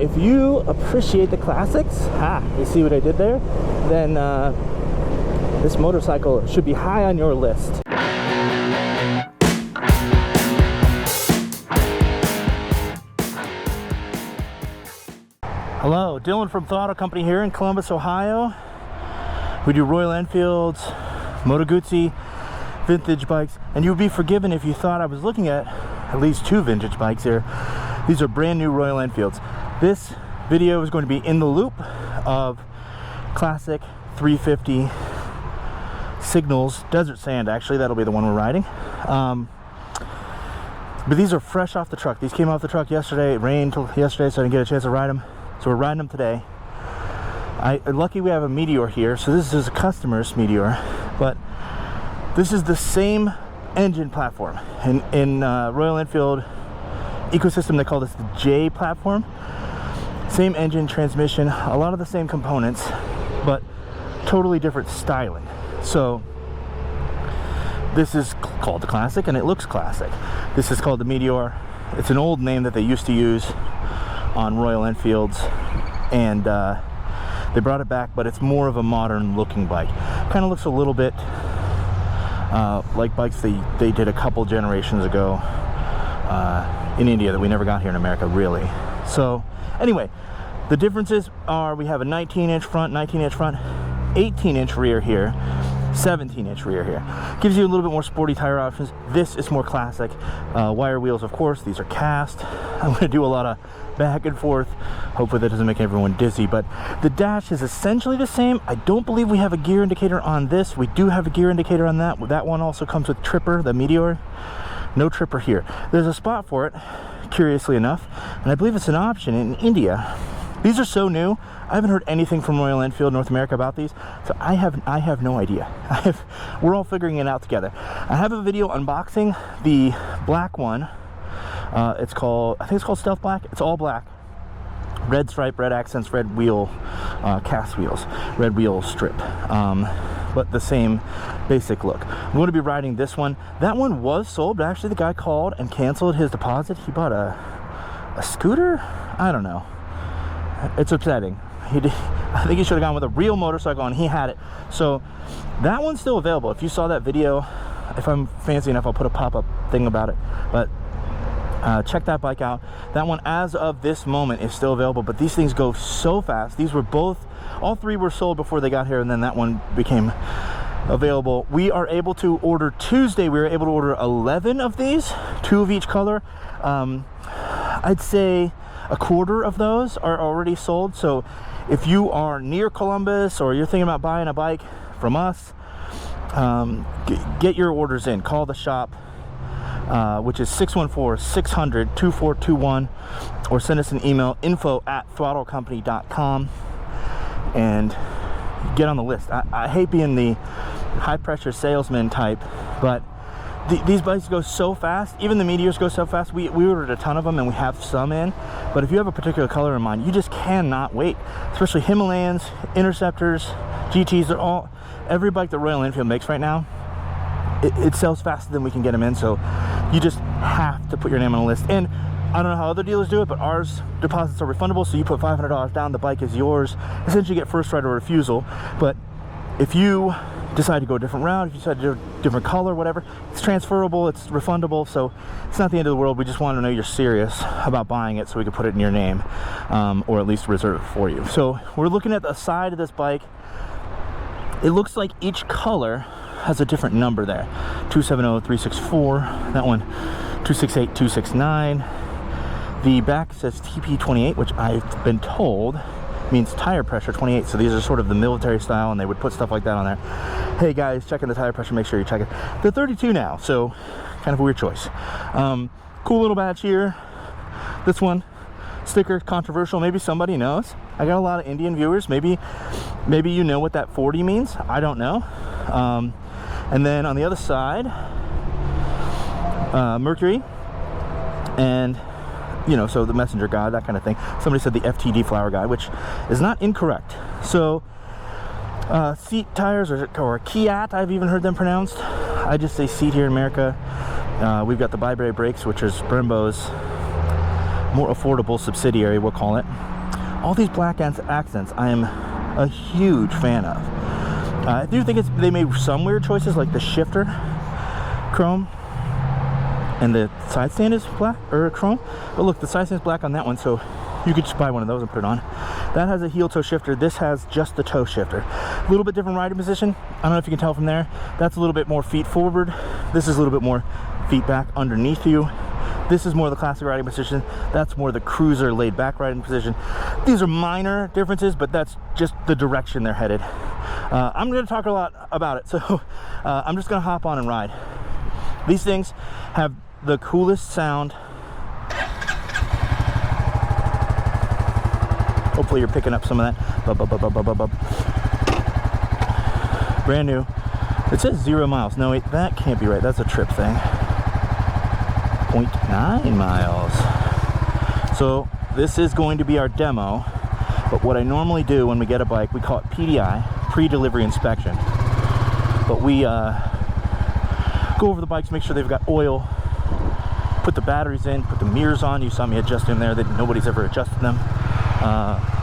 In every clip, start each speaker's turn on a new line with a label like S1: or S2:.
S1: If you appreciate the classics, you see what I did there? Then this motorcycle should be high on your list. Hello, Dylan from Throttle Company here in Columbus, Ohio. We do Royal Enfields, Moto Guzzis, vintage bikes, and you'd be forgiven if you thought I was looking at least two vintage bikes here. These are brand new Royal Enfields. This video is going to be in the loop of classic 350 Signals Desert Sand. Actually, that'll be the one we're riding. But these are fresh off the truck. These came off the truck yesterday. It rained yesterday, so I didn't get a chance to ride them. So we're riding them today. Lucky we have a Meteor here, so this is a customer's Meteor, but this is the same engine platform. In Royal Enfield ecosystem, they call this the J platform. Same engine, transmission, a lot of the same components, but totally different styling. So this is called the Classic, and it looks classic. This is called the Meteor. It's an old name that they used to use on Royal Enfields, and they brought it back, but it's more of a modern looking bike. Kind of looks a little bit like bikes they did a couple generations ago in India that we never got here in America, really. So anyway, the differences are we have a 19-inch front, 18-inch rear here, 17-inch rear here. Gives you a little bit more sporty tire options. This is more classic. Wire wheels, of course. These are cast. I'm going to do a lot of back and forth. Hopefully that doesn't make everyone dizzy, but the dash is essentially the same. I don't believe we have a gear indicator on this. We do have a gear indicator on that. That one also comes with tripper, the Meteor. No tripper here. There's a spot for it, curiously enough, and I believe it's an option in India. These are so new. I haven't heard anything from Royal Enfield North America about these, so I have no idea. We're all figuring it out together. I have a video unboxing the black one. I think it's called Stealth Black. It's all black. Red stripe, red accents, red wheel, cast wheels, red wheel strip. But the same basic look. I'm going to be riding this one. That one was sold, but actually the guy called and canceled his deposit. He bought a scooter? I don't know. It's upsetting. I think he should have gone with a real motorcycle, and he had it. So that one's still available. If you saw that video, if I'm fancy enough, I'll put a pop-up thing about it. But check that bike out. That one, as of this moment, is still available, but these things go so fast. These were all three were sold before they got here, and then that one became available. We are able to order Tuesday. We were able to order 11 of these, 2 of each color. I'd say a quarter of those are already sold. So if you are near Columbus or you're thinking about buying a bike from us, get your orders in. Call the shop, which is 614-600-2421, or send us an email, info@throttlecompany.com, and get on the list. I hate being the high pressure salesman type, but these bikes go so fast. Even the Meteors go so fast. We ordered a ton of them, and we have some in, but if you have a particular color in mind, you just cannot wait. Especially Himalayans, Interceptors, GTs, every bike that Royal Enfield makes right now, it sells faster than we can get them in. So you just have to put your name on the list. And I don't know how other dealers do it, but ours deposits are refundable. So you put $500 down, the bike is yours. Essentially, you get first right of refusal. But if you decide to go a different route, if you decide to do a different color, whatever, it's transferable, it's refundable. So it's not the end of the world. We just want to know you're serious about buying it, so we can put it in your name, or at least reserve it for you. So we're looking at the side of this bike. It looks like each color has a different number there. 270, 364, that one 268, 269. The back says TP28, which I've been told means tire pressure 28. So these are sort of the military style, and they would put stuff like that on there. Hey guys, checking the tire pressure, make sure you check it. They're 32 now, so kind of a weird choice. Cool little badge here. This one, sticker, controversial. Maybe somebody knows. I got a lot of Indian viewers. Maybe you know what that 40 means. I don't know. And then on the other side, Mercury, and so the messenger god, that kind of thing. Somebody said the FTD flower guy, which is not incorrect. So seat tires, or Kiat, I've even heard them pronounced. I just say seat here in America. We've got the Brembo brakes, which is Brembo's more affordable subsidiary, we'll call it. All these black accents I am a huge fan of. I do think they made some weird choices, like the shifter chrome and the side stand is black or chrome. But look, the side stand is black on that one, so you could just buy one of those and put it on. That has a heel toe shifter. This has just the toe shifter. A little bit different riding position. I don't know if you can tell from there. That's a little bit more feet forward. This is a little bit more feet back underneath you. This is more the classic riding position. That's more the cruiser laid back riding position. These are minor differences, but that's just the direction they're headed. I'm going to talk a lot about it, so I'm just going to hop on and ride. These things have the coolest sound. Hopefully you're picking up some of that. Bub, bub, bub, bub, bub, bub. Brand new. It says 0 miles. No, wait, that can't be right. That's a trip thing. 0.9 miles. So this is going to be our demo. But what I normally do when we get a bike, we call it PDI, pre-delivery inspection. But we go over the bikes, make sure they've got oil, put the batteries in, put the mirrors on. You saw me adjust them there. That nobody's ever adjusted them.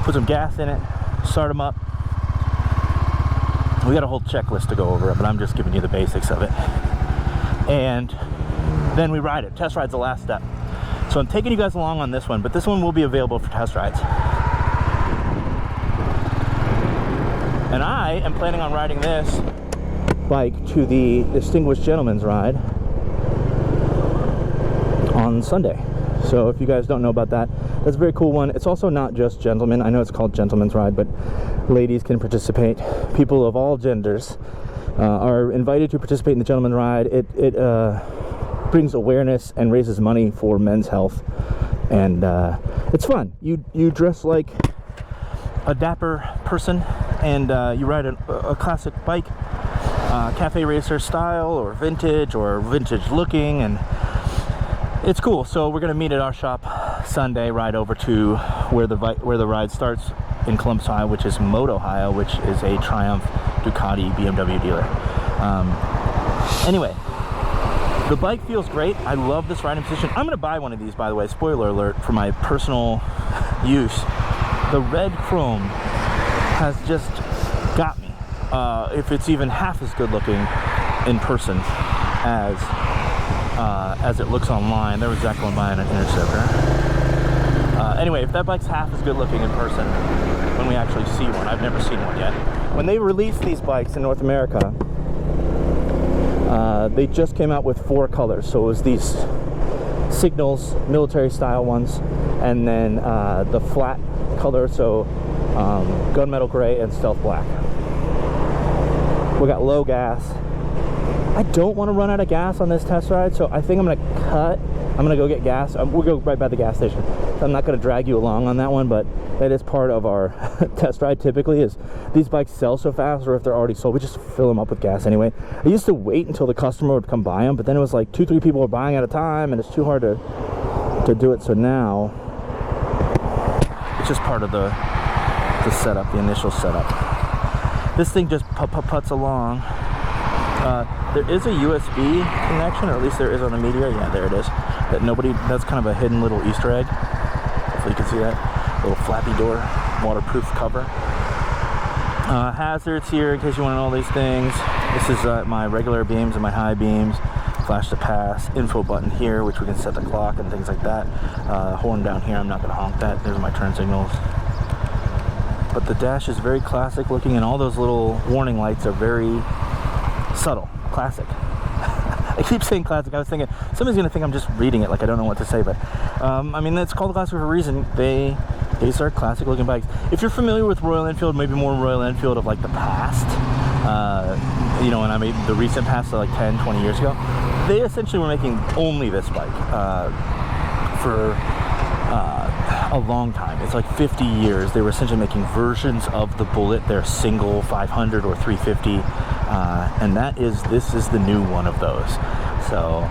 S1: Put some gas in it, start them up. We got a whole checklist to go over, but I'm just giving you the basics of it. And then we ride it. Test ride's the last step. So I'm taking you guys along on this one, but this one will be available for test rides. And I am planning on riding this bike to the Distinguished Gentleman's Ride on Sunday. So if you guys don't know about that, that's a very cool one. It's also not just gentlemen. I know it's called Gentleman's Ride, but ladies can participate. People of all genders are invited to participate in the Gentleman's Ride. It brings awareness and raises money for men's health, and it's fun. You dress like a dapper person, and you ride a classic bike, cafe racer style, or vintage looking, and it's cool. So we're gonna meet at our shop Sunday, ride over to where the ride starts in Columbus, Ohio, which is Moto, Ohio, which is a Triumph, Ducati, BMW dealer. Anyway, the bike feels great. I love this riding position. I'm gonna buy one of these, by the way, spoiler alert, for my personal use. The red chrome has just got me. If it's even half as good looking in person as it looks online. There was Zach going by in an Interceptor. Anyway, if that bike's half as good looking in person when we actually see one, I've never seen one yet. When they released these bikes in North America, they just came out with 4 colors. So it was these Signals military style ones, and then the flat color, so gunmetal gray and stealth black. We got low gas. I don't want to run out of gas on this test ride, so I think I'm gonna cut. I'm gonna go get gas. We'll go right by the gas station. So I'm not gonna drag you along on that one, but that is part of our test ride. Typically, is these bikes sell so fast, or if they're already sold, we just fill them up with gas anyway. I used to wait until the customer would come buy them, but then it was like 2-3 people were buying at a time, and it's too hard to do it. So now it's just part of the setup, the initial setup. This thing just putts along. There is a USB connection, or at least there is on the Meteor. Yeah, there it is. That's kind of a hidden little Easter egg. Hopefully you can see that. Little flappy door, waterproof cover. Hazards here, in case you want to know all these things. This is my regular beams and my high beams. Flash to pass. Info button here, which we can set the clock and things like that. Horn down here, I'm not going to honk that. There's my turn signals. But the dash is very classic looking, and all those little warning lights are very subtle. Classic. I keep saying classic. I was thinking somebody's gonna think I'm just reading it, like I don't know what to say, but I mean, it's called a classic for a reason. These are classic looking bikes. If you're familiar with Royal Enfield, maybe more Royal Enfield of like the past, you know, and I mean the recent past, so like 10-20 years ago, they essentially were making only this bike for a long time. It's like 50 years. They were essentially making versions of the Bullet, their single 500 or 350, and this is the new one of those. So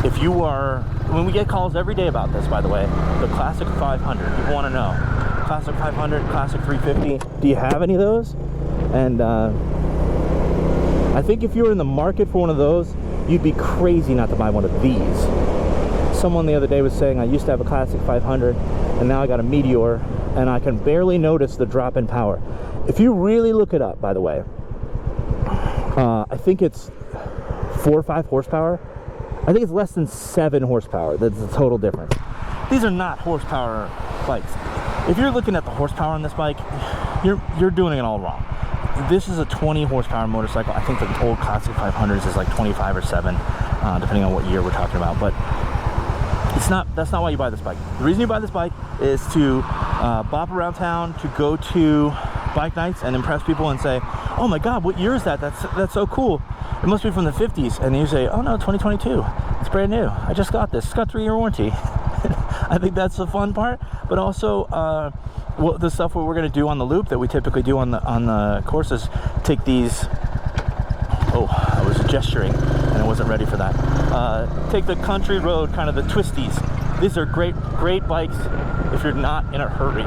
S1: if you are, when we get calls every day about this, by the way, the Classic 500, people want to know, Classic 500, Classic 350, do you have any of those? And I think if you were in the market for one of those, you'd be crazy not to buy one of these. someone the other day was saying I used to have a Classic 500 and now I got a Meteor and I can barely notice the drop in power. If you really look it up, by the way, I think it's 4 or 5 horsepower. I think it's less than 7 horsepower. That's the total difference. These are not horsepower bikes. If you're looking at the horsepower on this bike, you're doing it all wrong. This is a 20 horsepower motorcycle. I think the old Classic 500s is like 25 or 7, depending on what year we're talking about. But that's not why you buy this bike. The reason you buy this bike is to bop around town, to go to bike nights and impress people and say, oh my god, what year is that? That's so cool. It must be from the 50s. And you say, oh no, 2022. It's brand new. I just got this. It's got 3-year warranty. I think that's the fun part. But also, the stuff we're going to do on the loop that we typically do on the courses, take these. Oh, I was gesturing and I wasn't ready for that. Take the country road, kind of the twisties. These are great bikes if you're not in a hurry.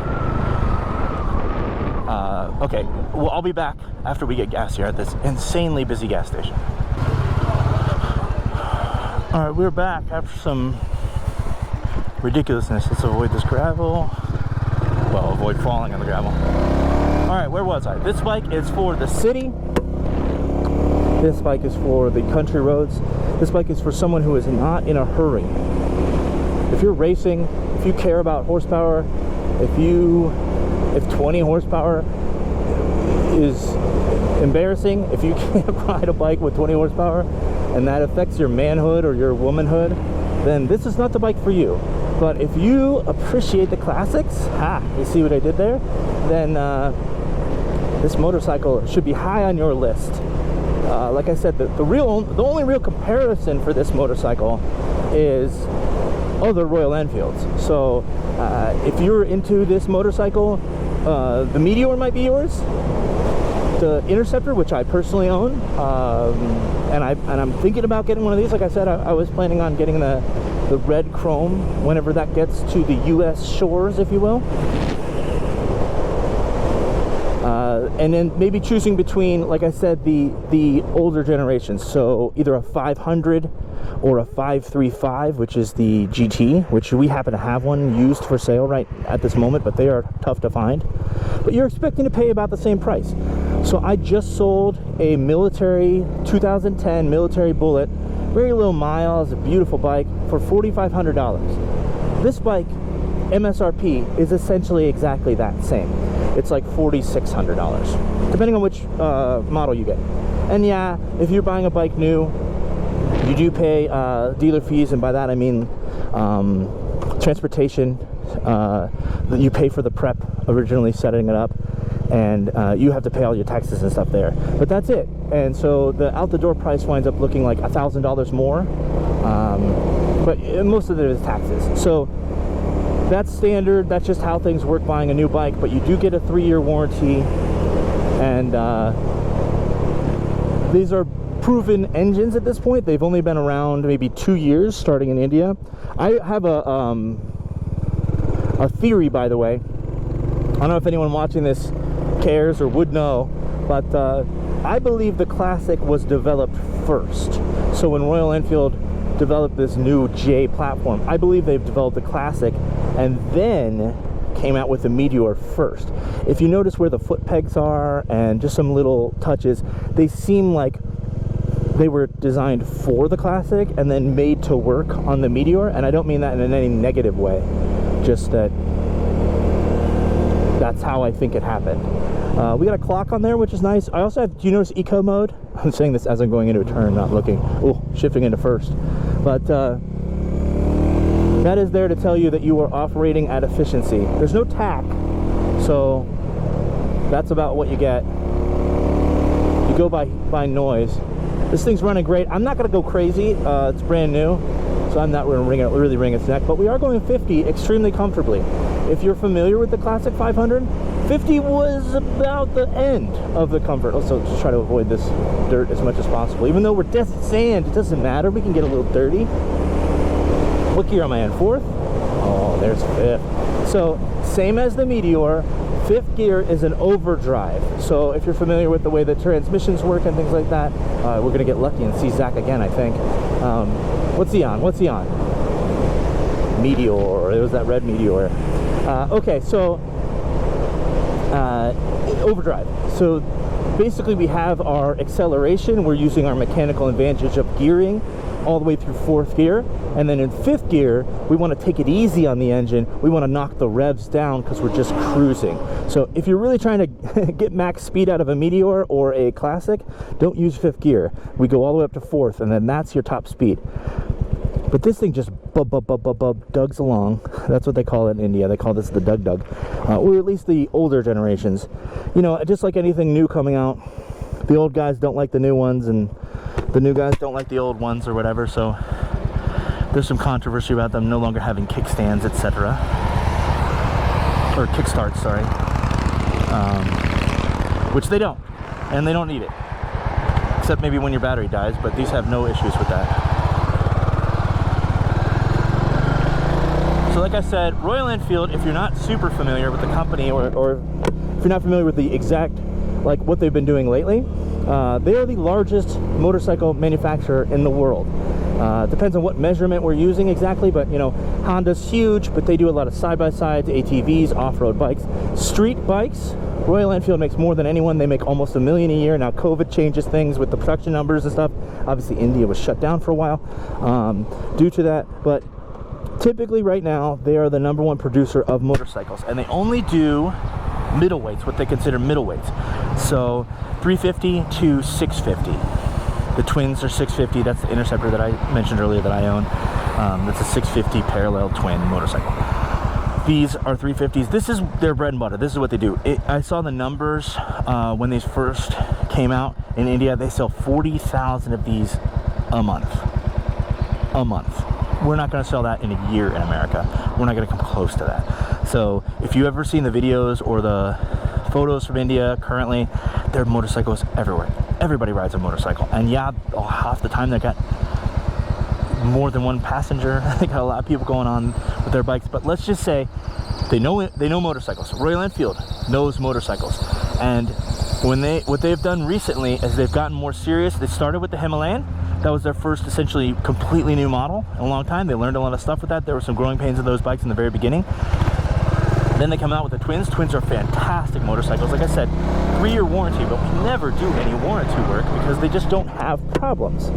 S1: Okay, well, I'll be back after we get gas here at this insanely busy gas station. All right, we're back after some ridiculousness. Let's avoid this gravel. Well, avoid falling on the gravel. All right, where was I? This bike is for the city. This bike is for the country roads. This bike is for someone who is not in a hurry. If you're racing, if you care about horsepower, if 20 horsepower is embarrassing, if you can't ride a bike with 20 horsepower and that affects your manhood or your womanhood, then this is not the bike for you. But if you appreciate the classics, you see what I did there? Then this motorcycle should be high on your list. Like I said, the only real comparison for this motorcycle is other Royal Enfields. So if you're into this motorcycle, the Meteor might be yours. The Interceptor, which I personally own, and I'm thinking about getting one of these. Like I said, I was planning on getting the red chrome whenever that gets to the U.S. shores, if you will. And then maybe choosing between, like I said, the older generations. So either a 500 or a 535, which is the GT, which we happen to have one used for sale right at this moment, but they are tough to find. But you're expecting to pay about the same price. So I just sold a military 2010 military Bullet, very low miles, a beautiful bike, for $4,500. This bike, MSRP, is essentially exactly that same. It's like $4,600, depending on which model you get. And yeah, if you're buying a bike new, you do pay dealer fees, and by that I mean transportation. You pay for the prep, originally setting it up, and you have to pay all your taxes and stuff there. But that's it. And so the out-the-door price winds up looking like $1,000 more, but most of it is taxes. So that's standard. That's just how things work buying a new bike. But you do get a 3-year warranty, and these are proven engines at this point. They've only been around maybe 2 years, starting in India. I have a theory, by the way. I don't know if anyone watching this cares or would know, but I believe the Classic was developed first. So when Royal Enfield developed this new J platform, I believe they've developed the Classic and then came out with the Meteor first. If you notice where the foot pegs are and just some little touches, they seem like they were designed for the Classic and then made to work on the Meteor. And I don't mean that in any negative way, just that that's how I think it happened. We got a clock on there, which is nice. I also have, do you notice eco mode? I'm saying this as I'm going into a turn, not looking. Oh, shifting into first. But that is there to tell you that you are operating at efficiency. There's no tack, so that's about what you get. You go by noise. This thing's running great. I'm not going to go crazy. It's brand new, so I'm not going to really wring its neck. But we are going 50 extremely comfortably. If you're familiar with the Classic 500, 50 was about the end of the comfort. Also, just try to avoid this dirt as much as possible. Even though we're desert sand, it doesn't matter. We can get a little dirty. What gear am I in? 4th? Oh, there's 5th. So, same as the Meteor, 5th gear is an overdrive. So, if you're familiar with the way the transmissions work and things like that, we're going to get lucky and see Zach again, I think. What's he on? What's he on? Meteor. It was that red Meteor. Okay, so overdrive. So basically we have our acceleration. We're using our mechanical advantage of gearing all the way through 4th gear, and then in 5th gear we want to take it easy on the engine. We want to knock the revs down because we're just cruising. So if you're really trying to get max speed out of a Meteor or a Classic, don't use 5th gear. We go all the way up to 4th, and then that's your top speed. But this thing just dugs along. That's what they call it in India. They call this the dug, or at least the older generations. You know, just like anything new coming out, the old guys don't like the new ones, and the new guys don't like the old ones, or whatever. So there's some controversy about them no longer having kickstands, etc., or kickstarts, sorry, which they don't, and they don't need it, except maybe when your battery dies. But these have no issues with that. So like I said, Royal Enfield, if you're not super familiar with the company, or if you're not familiar with the exact, like what they've been doing lately, they are the largest motorcycle manufacturer in the world. Depends on what measurement we're using exactly, but you know, Honda's huge, but they do a lot of side-by-sides, ATVs, off-road bikes, street bikes. Royal Enfield makes more than anyone. They make almost 1 million a year. Now COVID changes things with the production numbers and stuff. Obviously India was shut down for a while due to that, but typically right now they are the #1 producer of motorcycles, and they only do middleweights, what they consider middleweights. So 350 to 650. The twins are 650. That's the Interceptor that I mentioned earlier that I own. That's a 650 parallel twin motorcycle. These are 350s. This is their bread and butter. This is what they do. I saw the numbers when these first came out in India. They sell 40,000 of these a month. A month. We're not going to sell that in a year in America. We're not going to come close to that. So if you've ever seen the videos or the photos from India currently, there are motorcycles everywhere. Everybody rides a motorcycle. And yeah, half the time they've got more than one passenger. They got a lot of people going on with their bikes. But let's just say they know motorcycles. Royal Enfield knows motorcycles. And what they've done recently is they've gotten more serious. They started with the Himalayan. That was their first essentially completely new model in a long time. They learned a lot of stuff with that. There were some growing pains in those bikes in the very beginning. Then they come out with the twins. Twins are fantastic motorcycles. Like I said, 3-year warranty, but we never do any warranty work because they just don't have problems.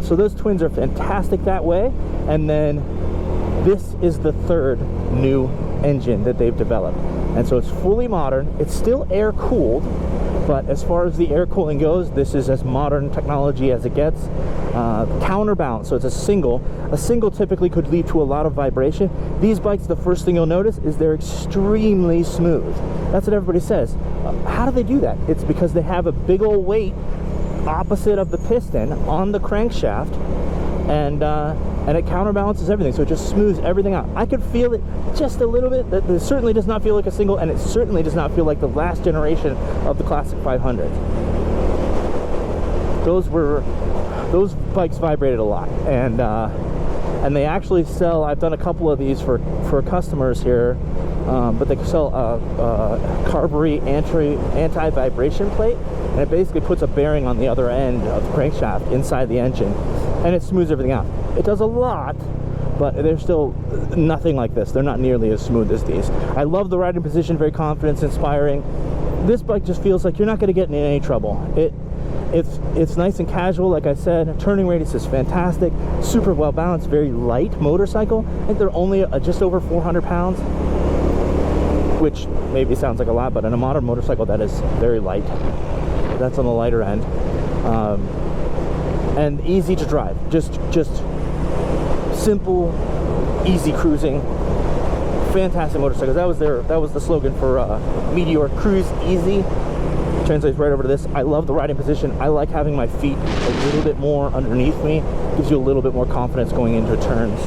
S1: So those twins are fantastic that way. And then this is the 3rd new engine that they've developed. And so it's fully modern. It's still air cooled, but as far as the air cooling goes, this is as modern technology as it gets. Counterbalance, so it's a single. A single typically could lead to a lot of vibration. These bikes, the first thing you'll notice is they're extremely smooth. That's what everybody says. How do they do that? It's because they have a big old weight opposite of the piston on the crankshaft, and it counterbalances everything, so it just smooths everything out. I could feel it just a little bit. That it certainly does not feel like a single, and it certainly does not feel like the last generation of the Classic 500. Those bikes vibrated a lot, and they actually sell. I've done a couple of these for customers here, but they sell a Carbury anti-vibration plate, and it basically puts a bearing on the other end of the crankshaft inside the engine, and it smooths everything out. It does a lot, but they're still nothing like this. They're not nearly as smooth as these. I love the riding position, very confidence inspiring. This bike just feels like you're not going to get in any trouble. It's nice and casual, like I said. Turning radius is fantastic, super well balanced, very light motorcycle. I think they're only just over 400 pounds, which maybe sounds like a lot, but on a modern motorcycle that is very light. That's on the lighter end, and easy to drive. Just simple, easy cruising. Fantastic motorcycles. That was the slogan for Meteor, cruise easy. Translates right over to this. I love the riding position. I like having my feet a little bit more underneath me. Gives you a little bit more confidence going into turns.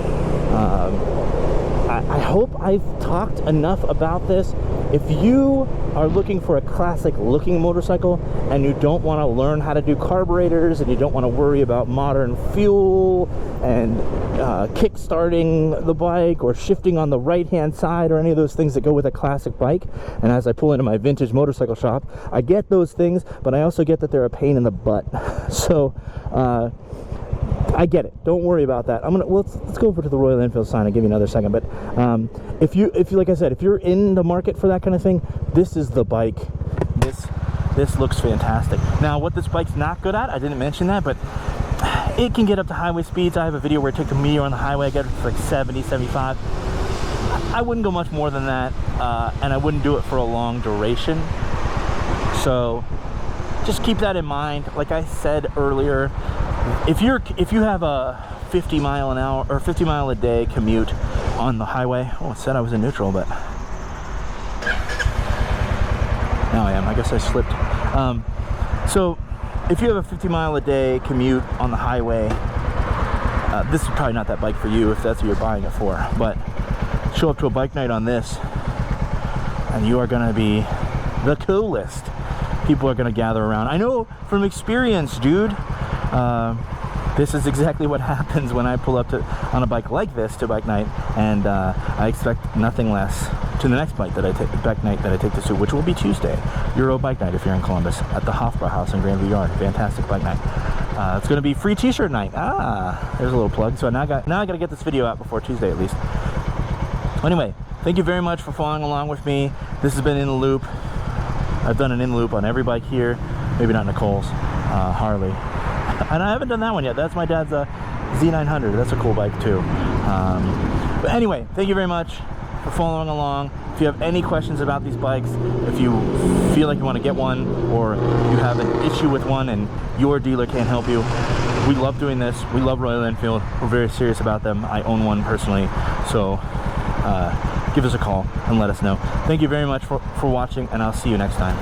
S1: I hope I've talked enough about this. If you are looking for a classic looking motorcycle and you don't want to learn how to do carburetors and you don't want to worry about modern fuel and kick starting the bike or shifting on the right hand side or any of those things that go with a classic bike, and as I pull into my vintage motorcycle shop, I get those things, but I also get that they're a pain in the butt. So I I get it. Don't worry about that. Let's go over to the Royal Enfield sign. I'll give you another second. But if you like I said, if you're in the market for that kind of thing, this is the bike. This looks fantastic. Now, what this bike's not good at, I didn't mention that, but it can get up to highway speeds. I have a video where I took the Meteor on the highway. I got it to like 70, 75. I wouldn't go much more than that, and I wouldn't do it for a long duration. So just keep that in mind. Like I said earlier, if you have a 50 mile an hour or 50 mile a day commute on the highway, oh, it said I was in neutral, but now I am. I guess I slipped. So if you have a 50 mile a day commute on the highway, this is probably not that bike for you if that's what you're buying it for. But show up to a bike night on this, and you are going to be the coolest. People are going to gather around. I know from experience, dude. This is exactly what happens when I pull up on a bike like this to bike night, and I expect nothing less to the next bike night that I take to Sioux, which will be Tuesday, Euro Bike Night if you're in Columbus, at the Hofbrauhaus in Grandview Yard. Fantastic bike night. It's going to be free t-shirt night. There's a little plug. So now I got to get this video out before Tuesday at least. Anyway, thank you very much for following along with me. This has been In the Loop. I've done an In the Loop on every bike here, maybe not Nicole's, Harley. And I haven't done that one yet. That's my dad's Z900. That's a cool bike too. But anyway, thank you very much for following along. If you have any questions about these bikes, if you feel like you want to get one, or you have an issue with one and your dealer can't help you, we love doing this. We love Royal Enfield. We're very serious about them. I own one personally, so give us a call and let us know. Thank you very much for watching, and I'll see you next time.